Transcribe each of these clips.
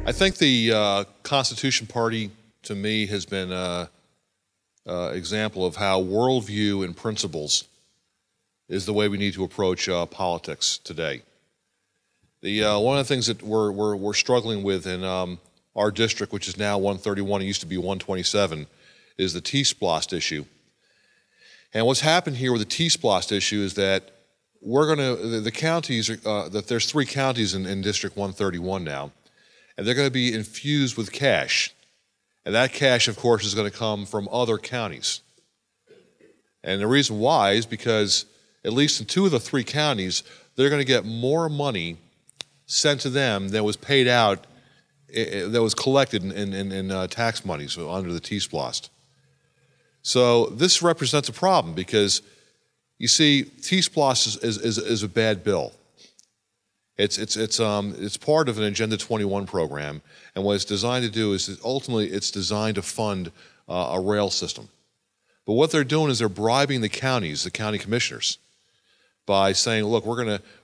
I think the Constitution Party, to me, has been an example of how worldview and principles is the way we need to approach politics today. One of the things that we're struggling with in our district, which is now 131, it used to be 127, is the T-Splost issue. And what's happened here with the T-Splost issue is that the counties, that there's 3 counties in District 131 now, and they're going to be infused with cash. And that cash, of course, is going to come from other counties. And the reason why is because, at least in 2 of the 3 counties, they're going to get more money sent to them than was paid out, that was collected in tax monies under the T-Splost. So this represents a problem because, you see, T-Splost is a bad bill. It's part of an Agenda 21 program, and what it's designed to do is ultimately it's designed to fund a rail system. But what they're doing is they're bribing the counties, the county commissioners, by saying, "Look,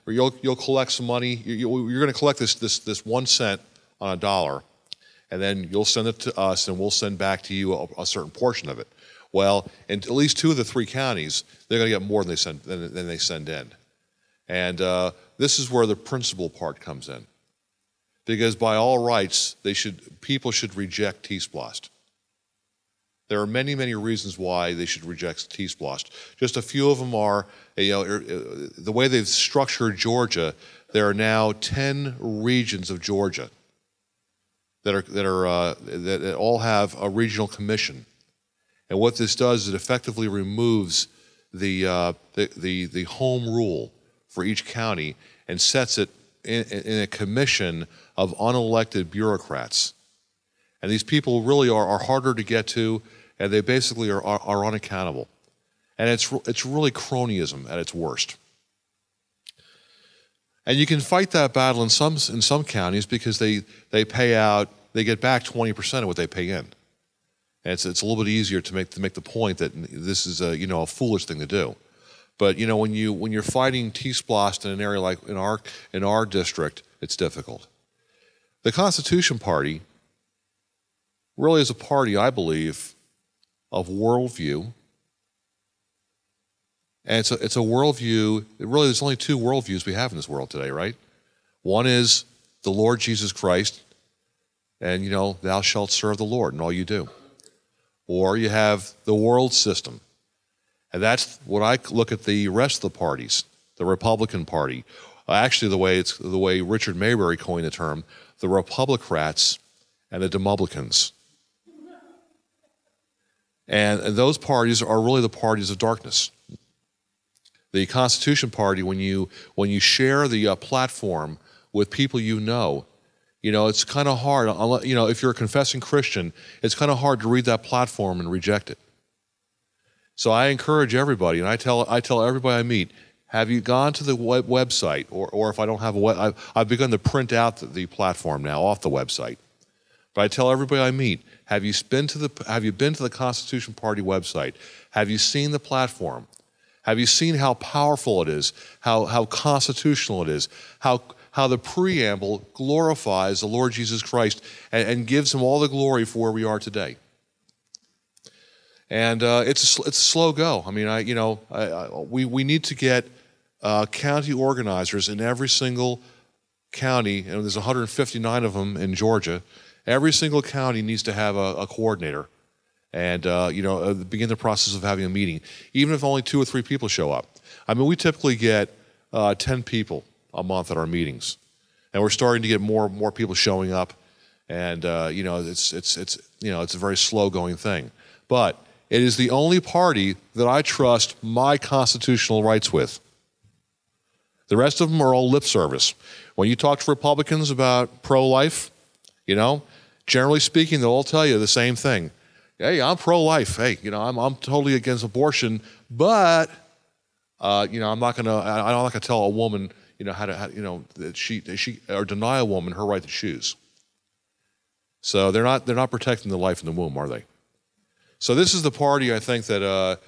you'll collect some money. You're going to collect this 1 cent on a dollar, and then you'll send it to us, and we'll send back to you a certain portion of it." Well, in at least 2 of the 3 counties, they're going to get more than they send in. And this is where the principle part comes in. Because by all rights, people should reject T-Splost. There are many, many reasons why they should reject T-Splost. Just a few of them are, the way they've structured Georgia, there are now 10 regions of Georgia that all have a regional commission. And what this does is it effectively removes the home rule for each county and sets it in a commission of unelected bureaucrats. And these people really are harder to get to, and they basically are unaccountable. And it's really cronyism at its worst. And you can fight that battle in some counties because they get back 20% of what they pay in. And it's a little bit easier to make the point that this is a foolish thing to do. But when you're fighting T-Splost in an area like in our district, it's difficult. The Constitution Party really is a party, I believe, of worldview. And it's a worldview. Really, there's only 2 worldviews we have in this world today, right? One is the Lord Jesus Christ, and thou shalt serve the Lord in all you do. Or you have the world system. And that's what I look at the rest of the parties, the Republican Party. Actually, the way Richard Maybury coined the term, the Republicrats and the Demoublicans. And those parties are really the parties of darkness. The Constitution Party, when you share the platform with people it's kind of hard. If you're a confessing Christian, it's kind of hard to read that platform and reject it. So I encourage everybody, and I tell everybody I meet, have you gone to the website, or if I don't have I've begun to print out the platform now off the website. But I tell everybody I meet, have you been to the Constitution Party website? Have you seen the platform? Have you seen how powerful it is? How constitutional it is? How the preamble glorifies the Lord Jesus Christ and gives him all the glory for where we are today. And it's a slow go. I mean, we need to get county organizers in every single county, and there's 159 of them in Georgia. Every single county needs to have a coordinator, and begin the process of having a meeting, even if only 2 or 3 people show up. I mean, we typically get 10 people a month at our meetings, and we're starting to get more people showing up, and it's a very slow going thing, but it is the only party that I trust my constitutional rights with. The rest of them are all lip service. When you talk to Republicans about pro-life, generally speaking, they'll all tell you the same thing. Hey, I'm pro-life. Hey, I'm totally against abortion, but I'm not gonna tell a woman that she or deny a woman her right to choose. So they're not protecting the life in the womb, are they? So this is the party I think that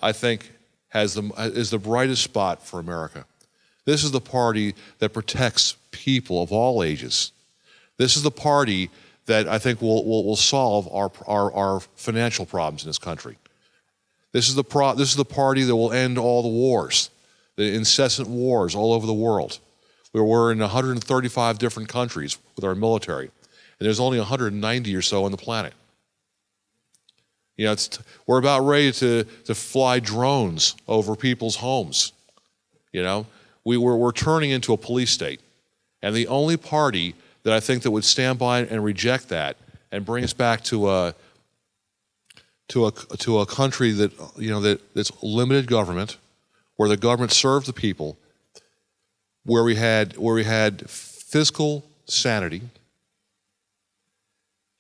I think is the brightest spot for America. This is the party that protects people of all ages. This is the party that I think will solve our financial problems in this country. This is the party that will end all the wars, the incessant wars all over the world. We're in 135 different countries with our military, and there's only 190 or so on the planet. You know, we're about ready to fly drones over people's homes. You know, we're turning into a police state, and the only party that I think that would stand by and reject that and bring us back to a country that, you know, that's limited government, where the government serves the people, where we had fiscal sanity,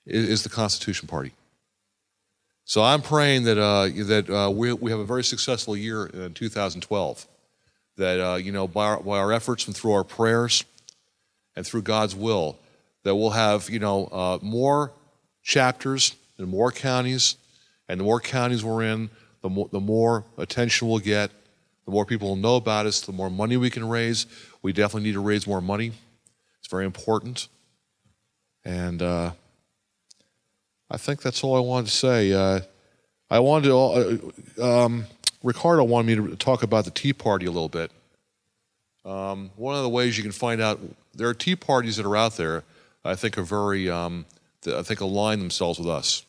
is the Constitution Party. So I'm praying that we have a very successful year in 2012. That you know, by our efforts and through our prayers and through God's will, that we'll have, you know, more chapters in more counties, and the more counties we're in, the more attention we'll get, the more people will know about us, the more money we can raise. We definitely need to raise more money. It's very important. And I think that's all I wanted to say. I wanted to, Ricardo wanted me to talk about the Tea Party a little bit. One of the ways you can find out, there are Tea Parties that are out there I think are very, that I think align themselves with us.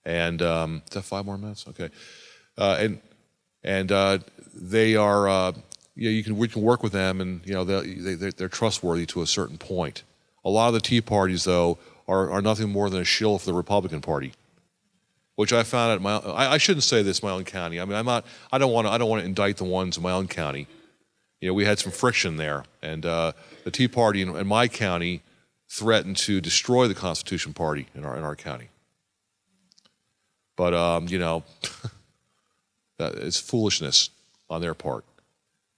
And is that 5 more minutes? Okay. They are, we can work with them, and you know they're trustworthy to a certain point. A lot of the Tea Parties, though, are nothing more than a shill for the Republican Party, which I found at my. I shouldn't say this in my own county. I mean, I don't want to indict the ones in my own county. You know, we had some friction there, and the Tea Party in my county threatened to destroy the Constitution Party in our county. But you know, it's foolishness on their part,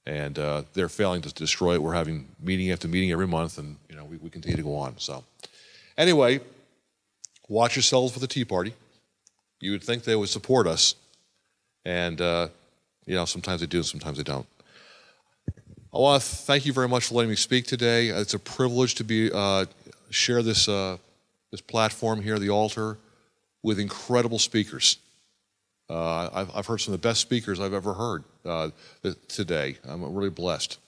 and they're failing to destroy it. We're having meeting after meeting every month, and you know we continue to go on. So, anyway, watch yourselves with the Tea Party. You would think they would support us, and you know, sometimes they do, sometimes they don't. I want to thank you very much for letting me speak today. It's a privilege to share this platform here, the altar, with incredible speakers. I've heard some of the best speakers I've ever heard today. I'm really blessed.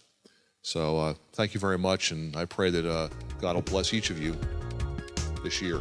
So thank you very much, and I pray that God will bless each of you this year.